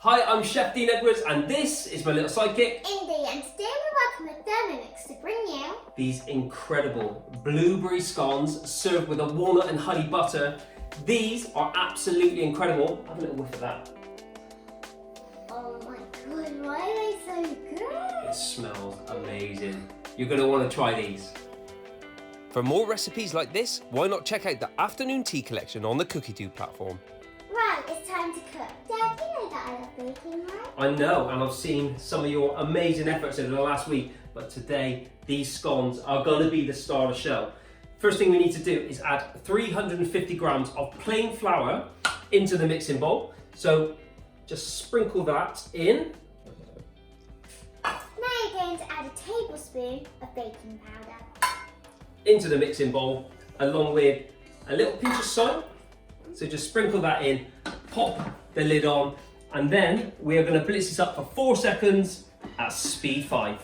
Hi, I'm Chef Dean Edwards and this is my little sidekick, Indy, and today we're working with Thermomix to bring you these incredible blueberry scones served with a walnut and honey butter. These are absolutely incredible. Have a little whiff of that. Oh my god, why are they so good? It smells amazing. You're going to want to try these. For more recipes like this, why not check out the afternoon tea collection on the Cookidoo platform. Right, it's time to cook. Dad, you know that I love baking, right? I know, and I've seen some of your amazing efforts over the last week, but today these scones are going to be the star of the show. First thing we need to do is add 350 grams of plain flour into the mixing bowl. So just sprinkle that in. Now you're going to add a tablespoon of baking powder Into the mixing bowl, along with a little pinch of salt. So just sprinkle that in, pop the lid on, and then we are going to blitz this up for 4 seconds at speed 5.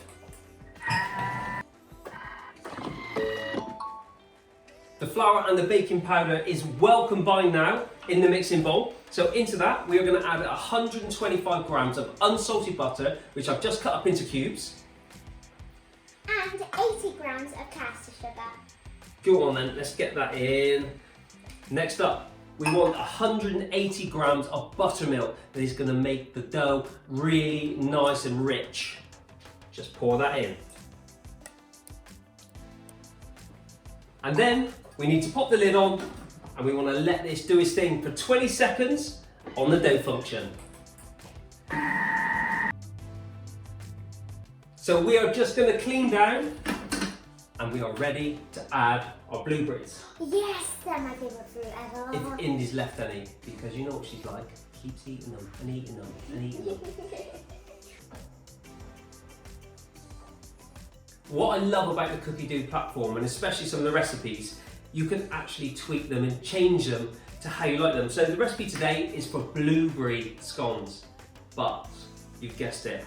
The flour and the baking powder is well combined now in the mixing bowl. So into that, we are going to add 125 grams of unsalted butter, which I've just cut up into cubes. and 80 grams of caster sugar. Go on then, let's get that in. Next up, we want 180 grams of buttermilk that is going to make the dough really nice and rich. Just pour that in. And then we need to pop the lid on and we want to let this do its thing for 20 seconds on the dough function. So we are just going to clean down and we are ready to add our blueberries. Yes, they're my favourite fruit ever. If Indy's left any, because you know what she's like, keeps eating them and eating them and eating them. What I love about the Cookidoo platform, and especially some of the recipes, you can actually tweak them and change them to how you like them. So the recipe today is for blueberry scones, but you've guessed it,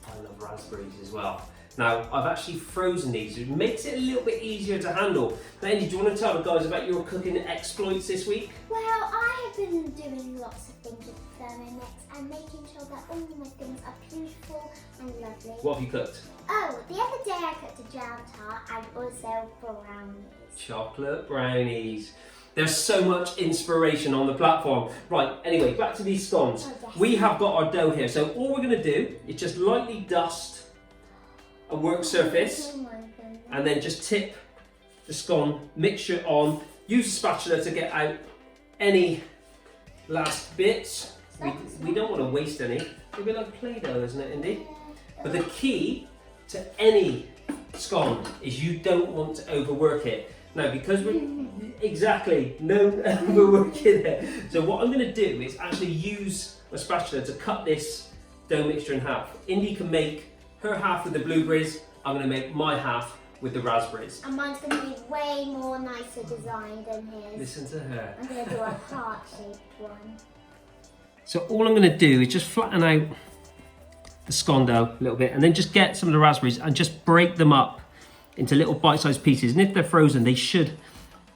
I love raspberries as well. Now, I've actually frozen these, which makes it a little bit easier to handle. Now, Indy, do you want to tell the guys about your cooking exploits this week? Well, I have been doing lots of things with Thermomix and making sure that all my things are beautiful and lovely. What have you cooked? Oh, the other day I cooked a jam tart and also brownies. Chocolate brownies. There's so much inspiration on the platform. Right, anyway, back to these scones. Oh, yes. We have got our dough here, so all we're going to do is just lightly dust a work surface Oh my goodness. and then just tip the scone mixture on. Use a spatula to get out any last bits. We don't want to waste any. It's a bit like Play-Doh, isn't it, Indy? But the key to any scone is you don't want to overwork it. Now, because we're exactly no overworking it. So what I'm going to do is actually use my spatula to cut this dough mixture in half. Indy can make her half with the blueberries. I'm going to make my half with the raspberries. And mine's going to be way more nicer designed than his. Listen to her. I'm going to do a heart-shaped one. So all I'm going to do is just flatten out the scone dough a little bit and then just get some of the raspberries and just break them up into little bite-sized pieces. And if they're frozen, they should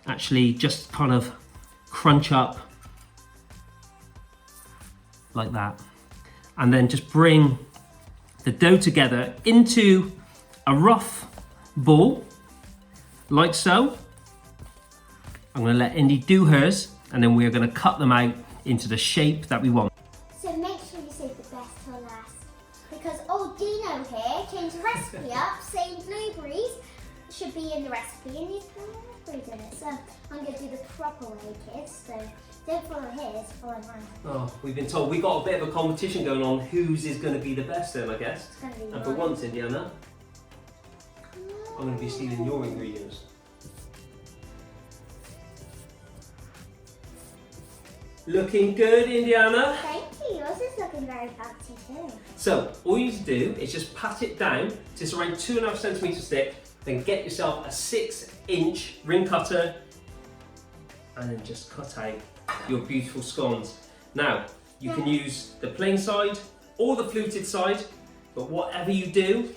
actually just kind of crunch up like that. And then just bring the dough together into a rough ball, like so. I'm going to let Indy do hers, and then we're going to cut them out into the shape that we want. So make sure you save the best till last. Because old Dino here changed the recipe up, saying blueberries should be in the recipe and he's put raspberries in it. So I'm going to do the proper way, kids. So don't follow his, follow mine. Oh, we've been told we've got a bit of a competition going on. Whose is going to be the best then, I guess. It's going to be And for mine. once, Indiana, I'm going to be stealing your ingredients. Looking good, Indiana. Thank you. Yours is looking very fancy too. So, all you need to do is just pat it down to it's around 2.5 centimetres thick, then get yourself a 6-inch ring cutter and then just cut out your beautiful scones. Now, you can use the plain side or the fluted side, but whatever you do,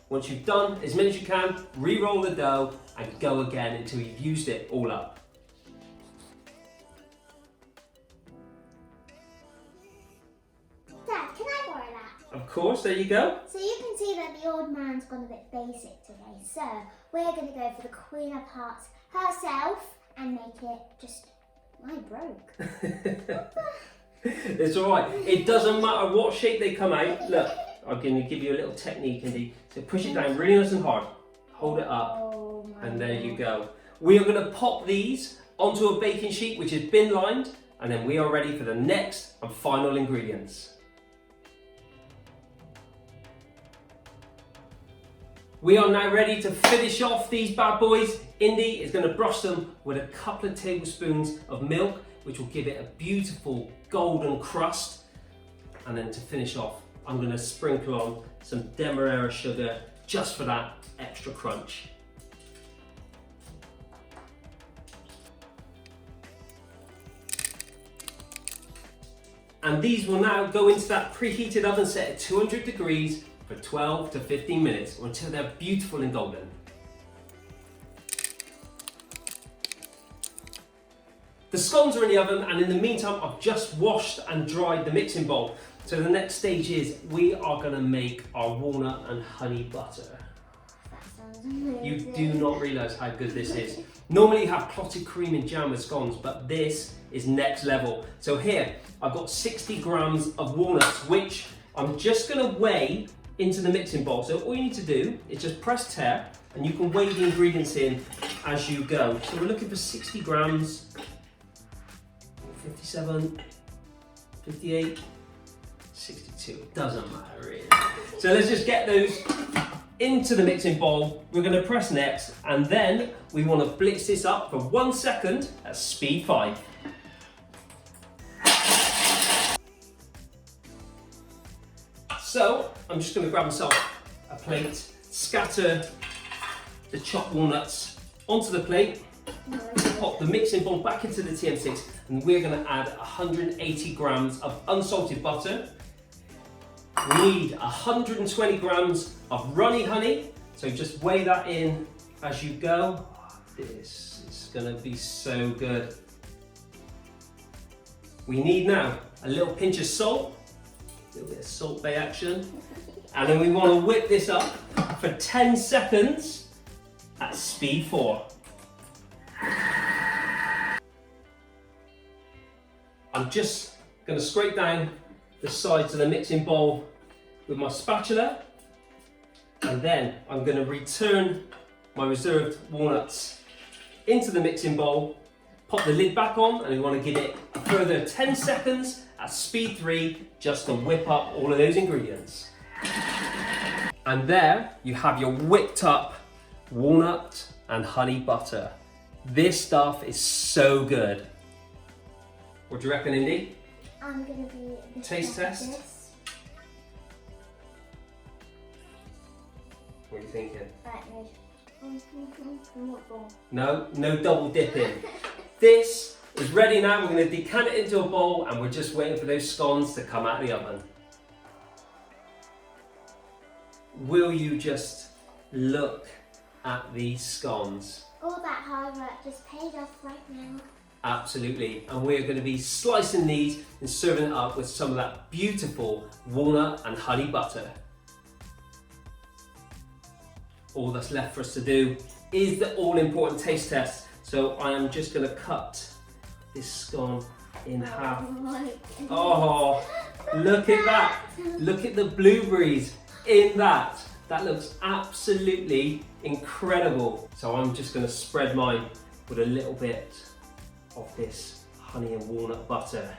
once you've done as many as you can, re-roll the dough and go again until you've used it all up. Dad, Of course, there you go. So you can see that the old man's gone a bit basic today. So we're going to go for the Queen of Hearts herself and make it just, mine broke. It's all right. It doesn't matter what shape they come out. Look, I'm going to give you a little technique, Indy. So push it down really nice and hard. Hold it up, and there you go. We are going to pop these onto a baking sheet which is bin lined, and then we are ready for the next and final ingredients. We are now ready to finish off these bad boys. Indy is going to brush them with a couple of tablespoons of milk, which will give it a beautiful golden crust. And then to finish off, I'm going to sprinkle on some Demerara sugar just for that extra crunch. And these will now go into that preheated oven set at 200 degrees for 12 to 15 minutes or until they're beautiful and golden. The scones are in the oven, and in the meantime I've just washed and dried the mixing bowl. So the next stage is we are going to make our walnut and honey butter. That sounds amazing. You do not realise how good this is. Normally you have clotted cream and jam with scones, but this is next level. So here I've got 60 grams of walnuts, which I'm just going to weigh into the mixing bowl. So all you need to do is just press tear, and you can weigh the ingredients in as you go. So we're looking for 60 grams, 57, 58, 62, it doesn't matter really. So let's just get those into the mixing bowl. We're going to press next, and then we want to blitz this up for 1 second at speed 5. So I'm just going to grab myself a plate, scatter the chopped walnuts onto the plate, pop the mixing bowl back into the TM6, and we're going to add 180 grams of unsalted butter. We need 120 grams of runny honey, so just weigh that in as you go. This is going to be so good. We need now a little pinch of salt, a little bit of Salt Bay action, and then we want to whip this up for 10 seconds at speed 4. I'm just going to scrape down the sides of the mixing bowl with my spatula, and then I'm going to return my reserved walnuts into the mixing bowl, pop the lid back on, and we want to give it a further 10 seconds at speed 3 just to whip up all of those ingredients. And there you have your whipped up walnut and honey butter. This stuff is so good. What do you reckon, Indy? I'm going to be the Taste chef of test? this. What are you thinking? Right, No double dipping. This is ready now. We're going to decant it into a bowl, and we're just waiting for those scones to come out of the oven. Will you just look at these scones? all that hard work just paid off right now. Absolutely, and we're going to be slicing these and serving it up with some of that beautiful walnut and honey butter. All that's left for us to do is the all-important taste test. So I am just going to cut this scone in half. Oh, look at that. Look at the blueberries in that. That looks absolutely incredible. So I'm just going to spread mine with a little bit of this honey and walnut butter.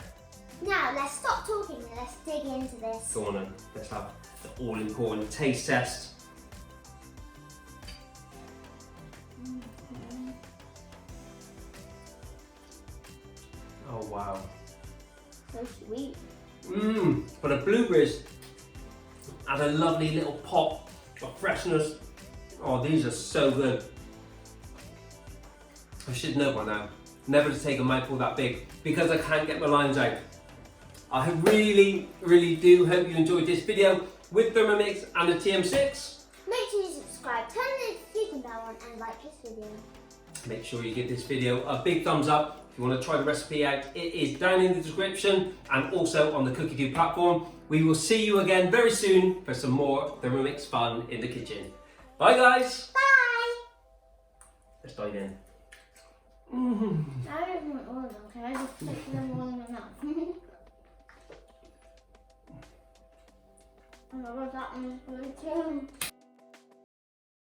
Now let's stop talking and let's dig into this. Go on then, let's have the all-important taste test. Oh wow. So sweet. But the blueberries add a lovely little pop of freshness. Oh, these are so good. I should know by now never to take a mouthful that big because I can't get my lines out. I really do hope you enjoyed this video with Thermomix and the TM6. Make sure you subscribe, turn the notification bell on and like this video. Make sure you give this video a big thumbs up. If you want to try the recipe out, it is down in the description and also on the Cookidoo platform. We will see you again very soon for some more Thermomix fun in the kitchen. Bye guys! Bye! Let's dive in. I don't want all of them, can I just pick them all in my mouth? Oh my god, that one's good too.